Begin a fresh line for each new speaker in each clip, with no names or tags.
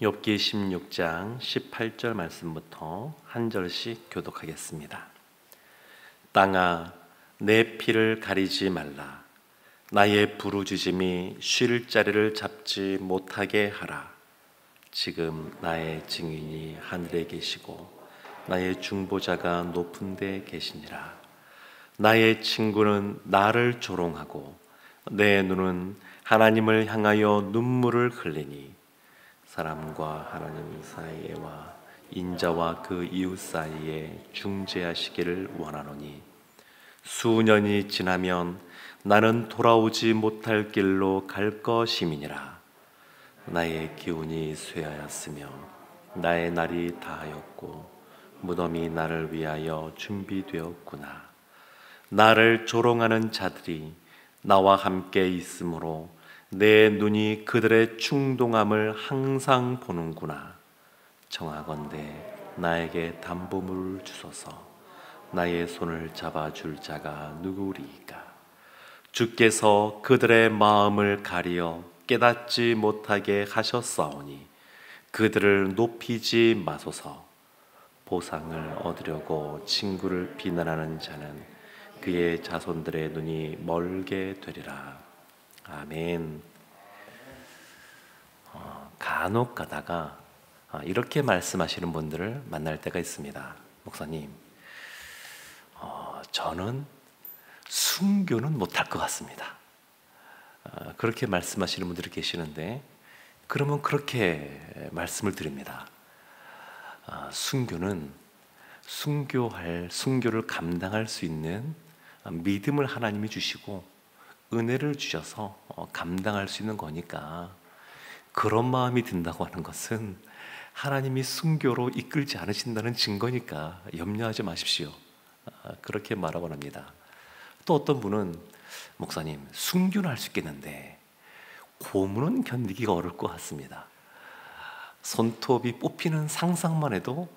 욥기 16장 18절 말씀부터 한 절씩 교독하겠습니다. 땅아, 내 피를 가리지 말라. 나의 부르짖음이 쉴 자리를 잡지 못하게 하라. 지금 나의 증인이 하늘에 계시고 나의 중보자가 높은 데 계시니라. 나의 친구는 나를 조롱하고 내 눈은 하나님을 향하여 눈물을 흘리니 사람과 하나님 사이에와 인자와 그 이웃 사이에 중재하시기를 원하노니 수년이 지나면 나는 돌아오지 못할 길로 갈 것임이니라. 나의 기운이 쇠하였으며 나의 날이 다하였고 무덤이 나를 위하여 준비되었구나. 나를 조롱하는 자들이 나와 함께 있으므로 내 눈이 그들의 충동함을 항상 보는구나. 청하건대 나에게 담보물을 주소서. 나의 손을 잡아줄 자가 누구리이까? 주께서 그들의 마음을 가리어 깨닫지 못하게 하셨사오니 그들을 높이지 마소서. 보상을 얻으려고 친구를 비난하는 자는 그의 자손들의 눈이 멀게 되리라. 아멘. 간혹 가다가 이렇게 말씀하시는 분들을 만날 때가 있습니다. 목사님, 저는 순교는 못할 것 같습니다. 그렇게 말씀하시는 분들이 계시는데, 그러면 그렇게 말씀을 드립니다. 순교는 순교를 감당할 수 있는 믿음을 하나님이 주시고 은혜를 주셔서 감당할 수 있는 거니까, 그런 마음이 든다고 하는 것은 하나님이 순교로 이끌지 않으신다는 증거니까 염려하지 마십시오. 그렇게 말하곤 합니다. 또 어떤 분은, 목사님, 순교는 할 수 있겠는데 고문은 견디기가 어려울 것 같습니다. 손톱이 뽑히는 상상만 해도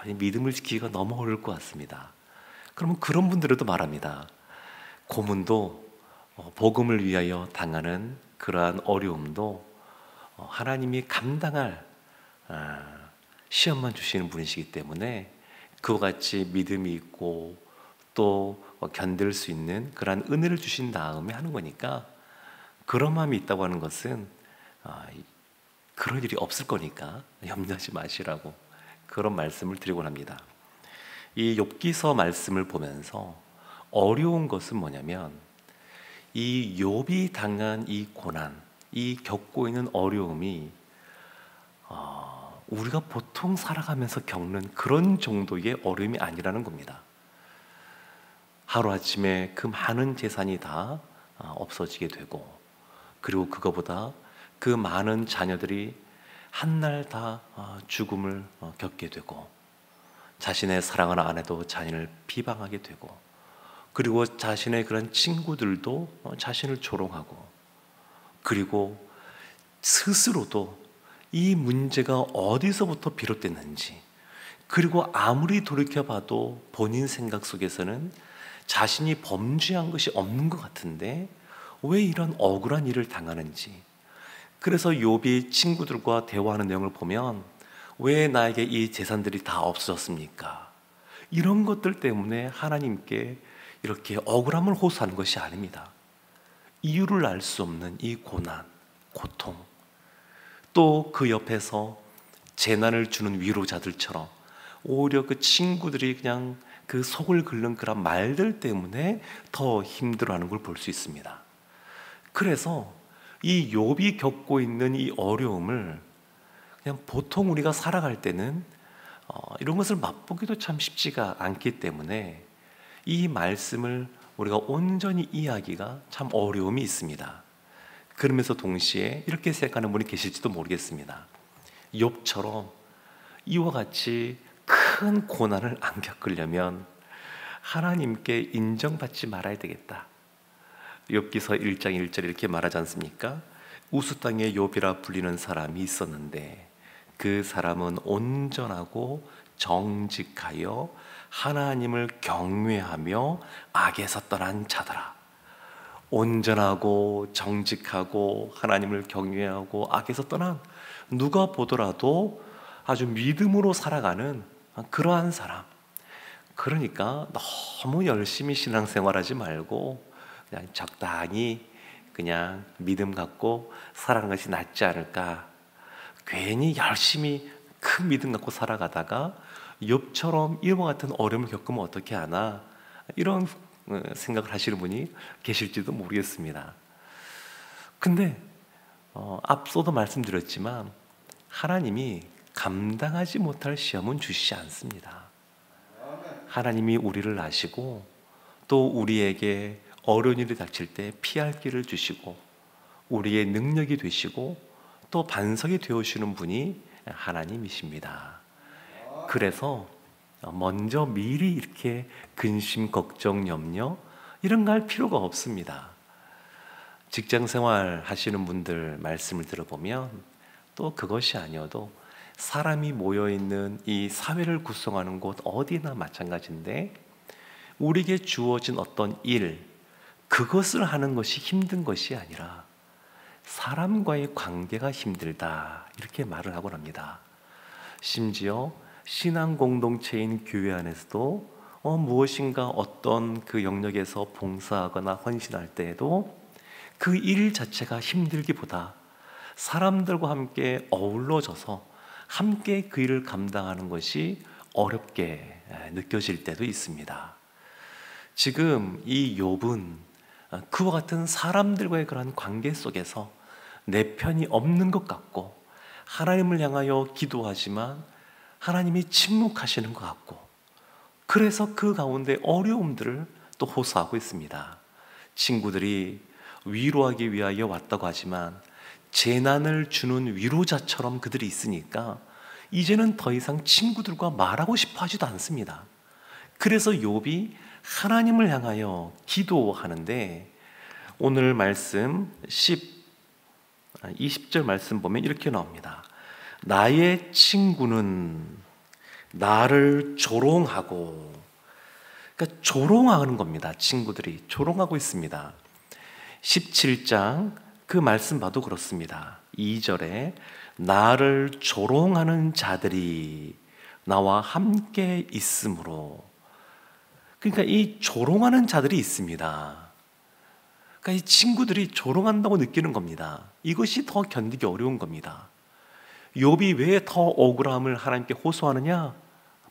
믿음을 지키기가 너무 어려울 것 같습니다. 그러면 그런 분들에도 말합니다. 고문도 복음을 위하여 당하는 그러한 어려움도 하나님이 감당할 시험만 주시는 분이시기 때문에 그와 같이 믿음이 있고 또 견딜 수 있는 그러한 은혜를 주신 다음에 하는 거니까, 그런 마음이 있다고 하는 것은 그럴 일이 없을 거니까 염려하지 마시라고 그런 말씀을 드리곤 합니다. 이 욥기서 말씀을 보면서 어려운 것은 뭐냐면, 이 욥이 당한 이 고난, 이 겪고 있는 어려움이 우리가 보통 살아가면서 겪는 그런 정도의 어려움이 아니라는 겁니다. 하루아침에 그 많은 재산이 다 없어지게 되고, 그리고 그거보다 그 많은 자녀들이 한날 다 죽음을 겪게 되고, 자신의 사랑하는 아내도 자신을 비방하게 되고, 그리고 자신의 그런 친구들도 자신을 조롱하고, 그리고 스스로도 이 문제가 어디서부터 비롯됐는지, 그리고 아무리 돌이켜봐도 본인 생각 속에서는 자신이 범죄한 것이 없는 것 같은데 왜 이런 억울한 일을 당하는지, 그래서 욥이 친구들과 대화하는 내용을 보면 왜 나에게 이 재산들이 다 없어졌습니까? 이런 것들 때문에 하나님께 이렇게 억울함을 호소하는 것이 아닙니다. 이유를 알 수 없는 이 고난, 고통, 또 그 옆에서 재난을 주는 위로자들처럼 오히려 그 친구들이 그냥 그 속을 긁는 그런 말들 때문에 더 힘들어하는 걸 볼 수 있습니다. 그래서 이 욥이 겪고 있는 이 어려움을 그냥 보통 우리가 살아갈 때는 이런 것을 맛보기도 참 쉽지가 않기 때문에 이 말씀을 우리가 온전히 이해하기가 참 어려움이 있습니다. 그러면서 동시에 이렇게 생각하는 분이 계실지도 모르겠습니다. 욥처럼 이와 같이 큰 고난을 안 겪으려면 하나님께 인정받지 말아야 되겠다. 욥기서 1장 1절에 이렇게 말하지 않습니까? 우스 땅의 욥이라 불리는 사람이 있었는데 그 사람은 온전하고 정직하여 하나님을 경외하며 악에서 떠난 자더라. 온전하고 정직하고 하나님을 경외하고 악에서 떠난 누가 보더라도 아주 믿음으로 살아가는 그러한 사람. 그러니까 너무 열심히 신앙생활하지 말고 그냥 적당히 그냥 믿음 갖고 살아가는 것이 낫지 않을까. 괜히 열심히 큰 믿음 갖고 살아가다가 욥처럼 이와 같은 어려움을 겪으면 어떻게 하나, 이런 생각을 하시는 분이 계실지도 모르겠습니다. 근데 앞서도 말씀드렸지만 하나님이 감당하지 못할 시험은 주시지 않습니다. 하나님이 우리를 아시고 또 우리에게 어려운 일이 닥칠 때 피할 길을 주시고 우리의 능력이 되시고 또 반석이 되어주시는 분이 하나님이십니다. 그래서 먼저 미리 이렇게 근심, 걱정, 염려 이런 거 할 필요가 없습니다. 직장생활 하시는 분들 말씀을 들어보면 또 그것이 아니어도 사람이 모여있는 이 사회를 구성하는 곳 어디나 마찬가지인데 우리에게 주어진 어떤 일, 그것을 하는 것이 힘든 것이 아니라 사람과의 관계가 힘들다, 이렇게 말을 하곤 합니다. 심지어 신앙 공동체인 교회 안에서도 무엇인가 어떤 그 영역에서 봉사하거나 헌신할 때에도 그 일 자체가 힘들기보다 사람들과 함께 어우러져서 함께 그 일을 감당하는 것이 어렵게 느껴질 때도 있습니다. 지금 이 욥은 그와 같은 사람들과의 그런 관계 속에서 내 편이 없는 것 같고 하나님을 향하여 기도하지만 하나님이 침묵하시는 것 같고, 그래서 그 가운데 어려움들을 또 호소하고 있습니다. 친구들이 위로하기 위하여 왔다고 하지만 재난을 주는 위로자처럼 그들이 있으니까 이제는 더 이상 친구들과 말하고 싶어 하지도 않습니다. 그래서 욥이 하나님을 향하여 기도하는데 오늘 말씀 20절 말씀 보면 이렇게 나옵니다. 나의 친구는 나를 조롱하고, 그러니까 조롱하는 겁니다. 친구들이 조롱하고 있습니다. 17장 그 말씀 봐도 그렇습니다. 2절에 나를 조롱하는 자들이 나와 함께 있으므로, 그러니까 이 조롱하는 자들이 있습니다. 그러니까 이 친구들이 조롱한다고 느끼는 겁니다. 이것이 더 견디기 어려운 겁니다. 욥이 왜 더 억울함을 하나님께 호소하느냐?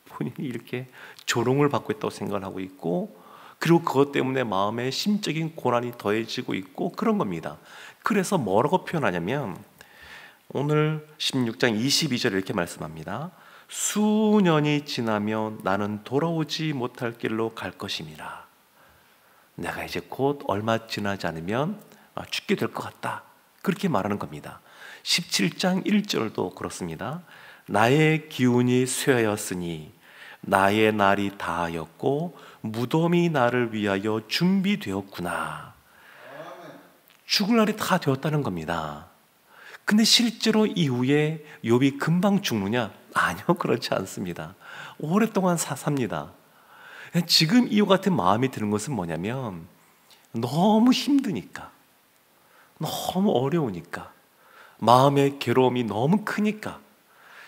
본인이 이렇게 조롱을 받고 있다고 생각을 하고 있고, 그리고 그것 때문에 마음에 심적인 고난이 더해지고 있고 그런 겁니다. 그래서 뭐라고 표현하냐면 오늘 16장 22절에 이렇게 말씀합니다. 수년이 지나면 나는 돌아오지 못할 길로 갈 것임이라. 내가 이제 곧 얼마 지나지 않으면 죽게 될 것 같다, 그렇게 말하는 겁니다. 17장 1절도 그렇습니다. 나의 기운이 쇠하였으니 나의 날이 다하였고 무덤이 나를 위하여 준비되었구나. 죽을 날이 다 되었다는 겁니다. 근데 실제로 이후에 욥이 금방 죽느냐? 아니요, 그렇지 않습니다. 오랫동안 삽니다. 지금 이와 같은 마음이 드는 것은 뭐냐면 너무 힘드니까, 너무 어려우니까, 마음의 괴로움이 너무 크니까,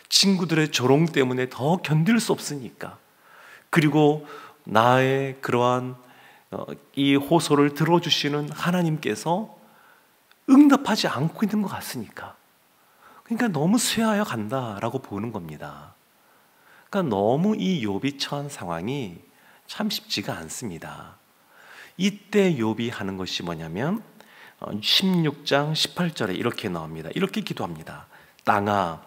친구들의 조롱 때문에 더 견딜 수 없으니까, 그리고 나의 그러한 이 호소를 들어주시는 하나님께서 응답하지 않고 있는 것 같으니까, 그러니까 너무 쇠하여 간다라고 보는 겁니다. 그러니까 너무 이 욥이 처한 상황이 참 쉽지가 않습니다. 이때 욥이 하는 것이 뭐냐면 16장 18절에 이렇게 나옵니다. 이렇게 기도합니다. 땅아,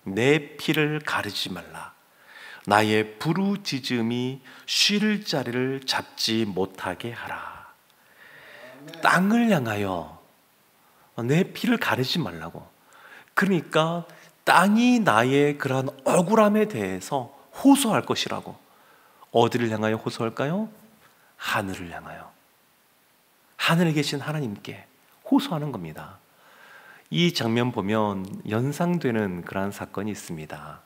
내 피를 가르지 말라. 나의 부르짖음이 쉴 자리를 잡지 못하게 하라. 땅을 향하여 내 피를 가르지 말라고. 그러니까 땅이 나의 그러한 억울함에 대해서 호소할 것이라고. 어디를 향하여 호소할까요? 하늘을 향하여, 하늘에 계신 하나님께 호소하는 겁니다. 이 장면 보면 연상되는 그러한 사건이 있습니다.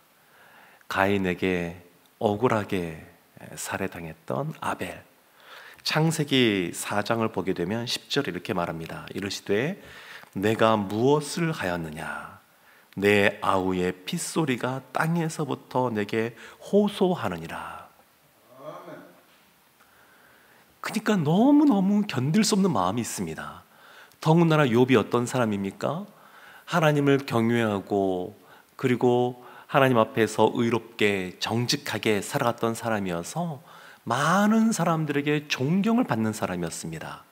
가인에게 억울하게 살해당했던 아벨. 창세기 4장을 보게 되면 10절에 이렇게 말합니다. 이르시되 내가 무엇을 하였느냐? 내 아우의 핏소리가 땅에서부터 내게 호소하느니라. 그러니까 너무너무 견딜 수 없는 마음이 있습니다. 더군다나 욥이 어떤 사람입니까? 하나님을 경외하고 그리고 하나님 앞에서 의롭게 정직하게 살아갔던 사람이어서 많은 사람들에게 존경을 받는 사람이었습니다.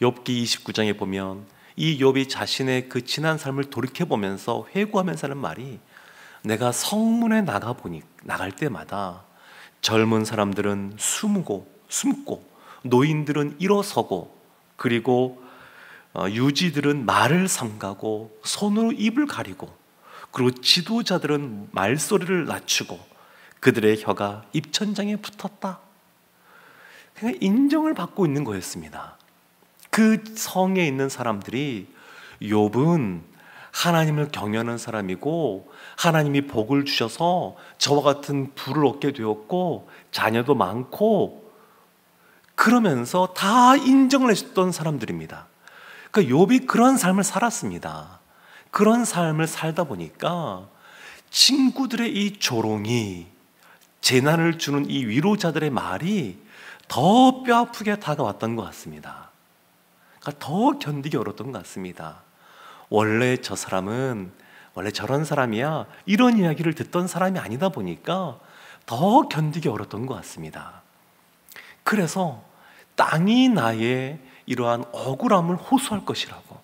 욥기 29장에 보면 이 욥이 자신의 그 지난 삶을 돌이켜보면서 회고하면서 하는 말이, 내가 성문에 나갈 때마다 젊은 사람들은 숨고 노인들은 일어서고 그리고 유지들은 말을 삼가고 손으로 입을 가리고 그리고 지도자들은 말소리를 낮추고 그들의 혀가 입천장에 붙었다. 그냥 인정을 받고 있는 거였습니다. 그 성에 있는 사람들이 욥은 하나님을 경외하는 사람이고 하나님이 복을 주셔서 저와 같은 부를 얻게 되었고 자녀도 많고 그러면서 다 인정을 해줬던 사람들입니다. 그러니까 욥이 그런 삶을 살았습니다. 그런 삶을 살다 보니까 친구들의 이 조롱이, 재난을 주는 이 위로자들의 말이 더 뼈아프게 다가왔던 것 같습니다. 그러니까 더 견디기 어려웠던 것 같습니다. 원래 저 사람은 원래 저런 사람이야, 이런 이야기를 듣던 사람이 아니다 보니까 더 견디기 어려웠던 것 같습니다. 그래서 땅이 나의 이러한 억울함을 호소할 것이라고,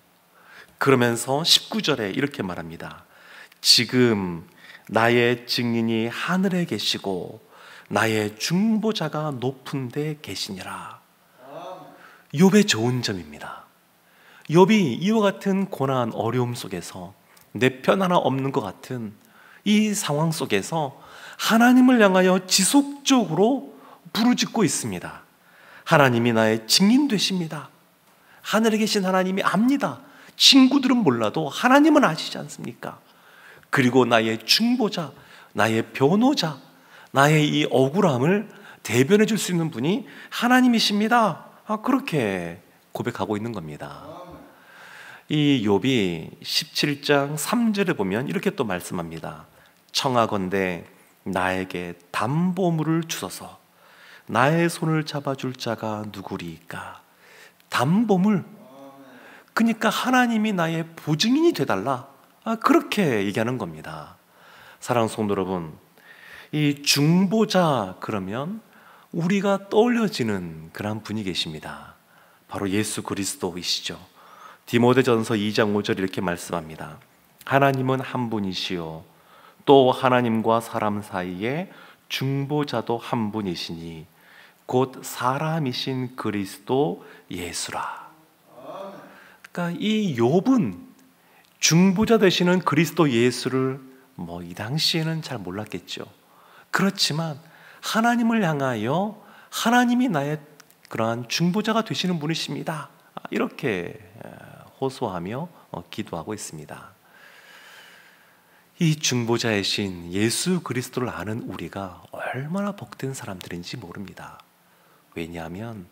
그러면서 19절에 이렇게 말합니다. 지금 나의 증인이 하늘에 계시고 나의 중보자가 높은 데 계시니라. 욥의 좋은 점입니다. 욥이 이와 같은 고난 어려움 속에서 내 편 하나 없는 것 같은 이 상황 속에서 하나님을 향하여 지속적으로 부르짖고 있습니다. 하나님이 나의 증인 되십니다. 하늘에 계신 하나님이 압니다. 친구들은 몰라도 하나님은 아시지 않습니까? 그리고 나의 중보자, 나의 변호자, 나의 이 억울함을 대변해 줄 수 있는 분이 하나님이십니다. 그렇게 고백하고 있는 겁니다. 이 욥이 17장 3절에 보면 이렇게 또 말씀합니다. 청하건대 나에게 담보물을 주소서. 나의 손을 잡아줄 자가 누구리까? 담보물. 그러니까 하나님이 나의 보증인이 되달라. 그렇게 얘기하는 겁니다. 사랑하는 성도 여러분, 이 중보자 그러면 우리가 떠올려지는 그런 분이 계십니다. 바로 예수 그리스도이시죠. 디모데전서 2장 5절 이렇게 말씀합니다. 하나님은 한 분이시요 또 하나님과 사람 사이에 중보자도 한 분이시니 곧 사람이신 그리스도 예수라. 그러니까 이 욥은 중보자 되시는 그리스도 예수를 이 당시에는 잘 몰랐겠죠. 그렇지만 하나님을 향하여 하나님이 나의 그러한 중보자가 되시는 분이십니다. 이렇게 호소하며 기도하고 있습니다. 이 중보자이신 예수 그리스도를 아는 우리가 얼마나 복된 사람들인지 모릅니다. 왜냐하면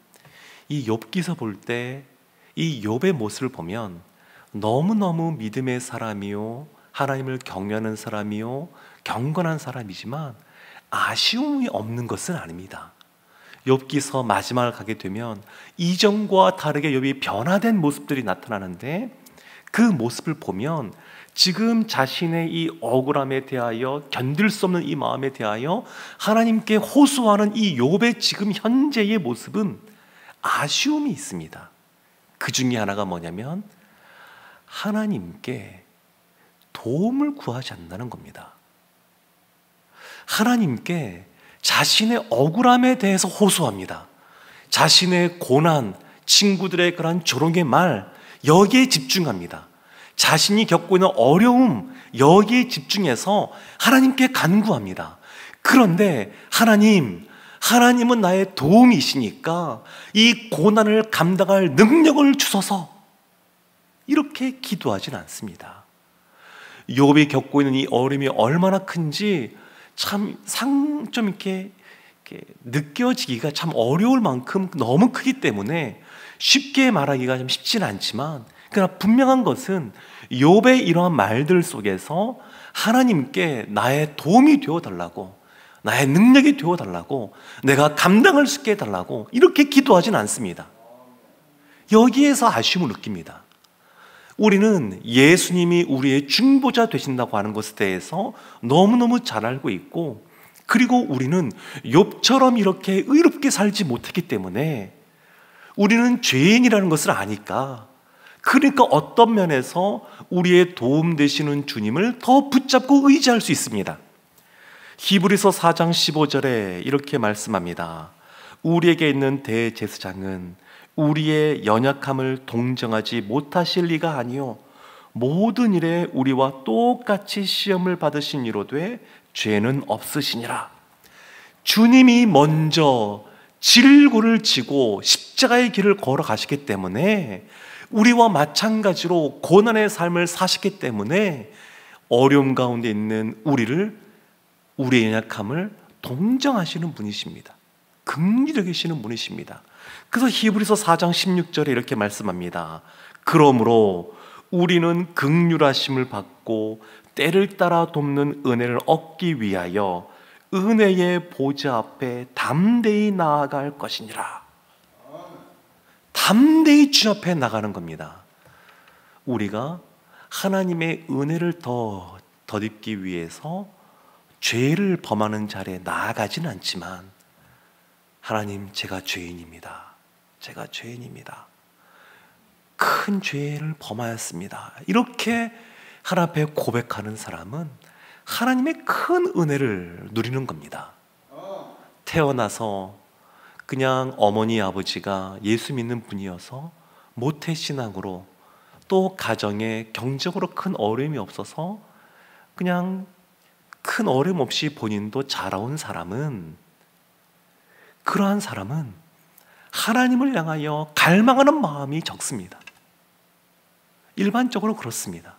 이 욥기서 볼 때 이 욥의 모습을 보면 너무너무 믿음의 사람이요 하나님을 경외하는 사람이요 경건한 사람이지만 아쉬움이 없는 것은 아닙니다. 욥기서 마지막을 가게 되면 이전과 다르게 욥이 변화된 모습들이 나타나는데 그 모습을 보면 지금 자신의 이 억울함에 대하여 견딜 수 없는 이 마음에 대하여 하나님께 호소하는 이 욥의 지금 현재의 모습은 아쉬움이 있습니다. 그 중에 하나가 뭐냐면 하나님께 도움을 구하지 않는다는 겁니다. 하나님께 자신의 억울함에 대해서 호소합니다. 자신의 고난, 친구들의 그런 조롱의 말, 여기에 집중합니다. 자신이 겪고 있는 어려움, 여기에 집중해서 하나님께 간구합니다. 그런데 하나님은 나의 도움이시니까 이 고난을 감당할 능력을 주소서, 이렇게 기도하진 않습니다. 욥이 겪고 있는 이 어려움이 얼마나 큰지 좀 이렇게 느껴지기가 참 어려울 만큼 너무 크기 때문에 쉽게 말하기가 좀 쉽지는 않지만 그러나 분명한 것은 욥의 이러한 말들 속에서 하나님께 나의 도움이 되어달라고, 나의 능력이 되어달라고, 내가 감당할 수 있게 해달라고 이렇게 기도하진 않습니다. 여기에서 아쉬움을 느낍니다. 우리는 예수님이 우리의 중보자 되신다고 하는 것에 대해서 너무너무 잘 알고 있고, 그리고 우리는 욥처럼 이렇게 의롭게 살지 못했기 때문에 우리는 죄인이라는 것을 아니까, 그러니까 어떤 면에서 우리의 도움 되시는 주님을 더 붙잡고 의지할 수 있습니다. 히브리서 4장 15절에 이렇게 말씀합니다. 우리에게 있는 대제사장은 우리의 연약함을 동정하지 못하실 리가 아니요 모든 일에 우리와 똑같이 시험을 받으신 이로되 죄는 없으시니라. 주님이 먼저 질고를 지고 십자가의 길을 걸어가시기 때문에, 우리와 마찬가지로 고난의 삶을 사시기 때문에 어려움 가운데 있는 우리의 연약함을 동정하시는 분이십니다. 긍휼히 여기시는 분이십니다. 그래서 히브리서 4장 16절에 이렇게 말씀합니다. 그러므로 우리는 긍휼하심을 받고 때를 따라 돕는 은혜를 얻기 위하여 은혜의 보좌 앞에 담대히 나아갈 것이니라. 담대히 주 앞에 나가는 겁니다. 우리가 하나님의 은혜를 더 덧입기 위해서 죄를 범하는 자리에 나아가지는 않지만, 하나님, 제가 죄인입니다. 제가 죄인입니다. 큰 죄를 범하였습니다. 이렇게 하나님 앞에 고백하는 사람은 하나님의 큰 은혜를 누리는 겁니다. 태어나서 그냥 어머니 아버지가 예수 믿는 분이어서 모태신앙으로, 또 가정에 경제적으로 큰 어려움이 없어서 그냥 큰 어려움 없이 본인도 자라온 사람은, 그러한 사람은 하나님을 향하여 갈망하는 마음이 적습니다. 일반적으로 그렇습니다.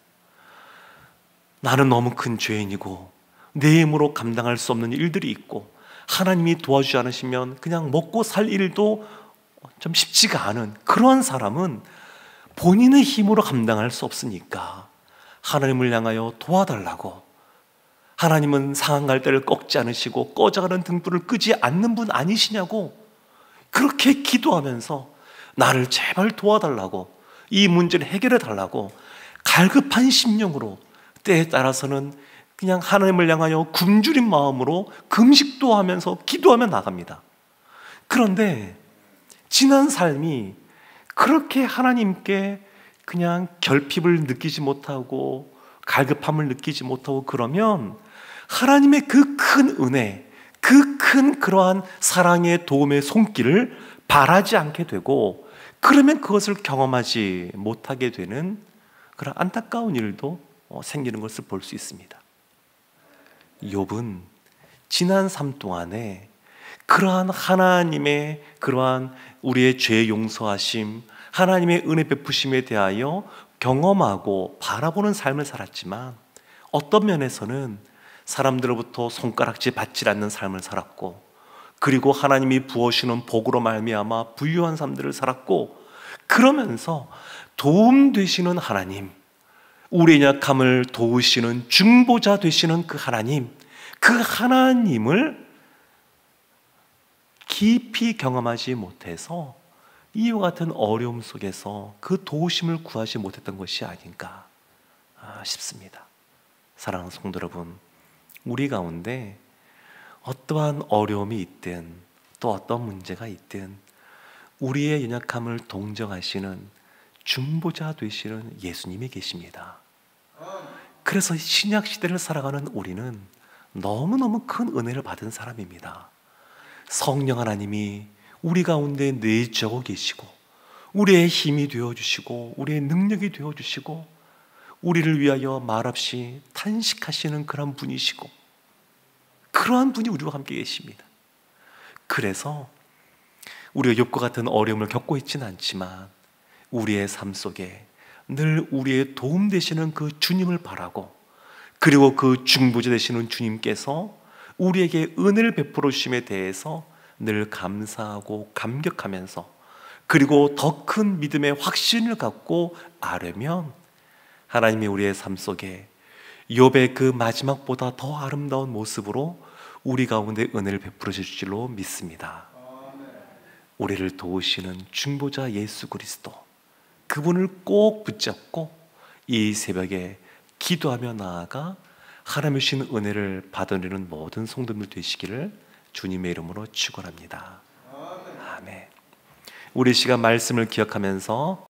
나는 너무 큰 죄인이고 내 힘으로 감당할 수 없는 일들이 있고 하나님이 도와주지 않으시면 그냥 먹고 살 일도 좀 쉽지가 않은 그러한 사람은 본인의 힘으로 감당할 수 없으니까 하나님을 향하여 도와달라고, 하나님은 상한 갈대를 꺾지 않으시고 꺼져가는 등불을 끄지 않는 분 아니시냐고 그렇게 기도하면서 나를 제발 도와달라고, 이 문제를 해결해 달라고 갈급한 심령으로, 때에 따라서는 그냥 하나님을 향하여 굶주린 마음으로 금식도 하면서 기도하며 나갑니다. 그런데 지난 삶이 그렇게 하나님께 그냥 결핍을 느끼지 못하고 갈급함을 느끼지 못하고 그러면 하나님의 그 큰 은혜, 그 큰 그러한 사랑의 도움의 손길을 바라지 않게 되고, 그러면 그것을 경험하지 못하게 되는 그런 안타까운 일도 생기는 것을 볼 수 있습니다. 욥은 지난 삶 동안에 그러한 하나님의 그러한 우리의 죄 용서하심, 하나님의 은혜 베푸심에 대하여 경험하고 바라보는 삶을 살았지만, 어떤 면에서는 사람들로부터 손가락질 받지 않는 삶을 살았고, 그리고 하나님이 부어주는 복으로 말미암아 부유한 삶들을 살았고, 그러면서 도움 되시는 하나님, 우리의 약함을 도우시는 중보자 되시는 그 하나님, 그 하나님을 깊이 경험하지 못해서 이와 같은 어려움 속에서 그 도우심을 구하지 못했던 것이 아닌가 싶습니다. 사랑하는 성도 여러분, 우리 가운데 어떠한 어려움이 있든 또 어떤 문제가 있든 우리의 연약함을 동정하시는 중보자 되시는 예수님이 계십니다. 그래서 신약 시대를 살아가는 우리는 너무너무 큰 은혜를 받은 사람입니다. 성령 하나님이 우리 가운데 내주하고 계시고, 우리의 힘이 되어주시고, 우리의 능력이 되어주시고, 우리를 위하여 말없이 탄식하시는 그런 분이시고, 그러한 분이 우리와 함께 계십니다. 그래서 우리가 욥과 같은 어려움을 겪고 있지는 않지만 우리의 삶 속에 늘 우리의 도움 되시는 그 주님을 바라고, 그리고 그 중보자 되시는 주님께서 우리에게 은혜를 베풀어 주심에 대해서 늘 감사하고 감격하면서 그리고 더 큰 믿음의 확신을 갖고 아려면 하나님이 우리의 삶 속에 욥의 그 마지막보다 더 아름다운 모습으로 우리 가운데 은혜를 베풀어 주실 줄로 믿습니다. 우리를 도우시는 중보자 예수 그리스도, 그분을 꼭 붙잡고 이 새벽에 기도하며 나아가 하나님의 주신 은혜를 받아내는 모든 성도들 되시기를 주님의 이름으로 축원합니다. 아멘. 우리 시간 말씀을 기억하면서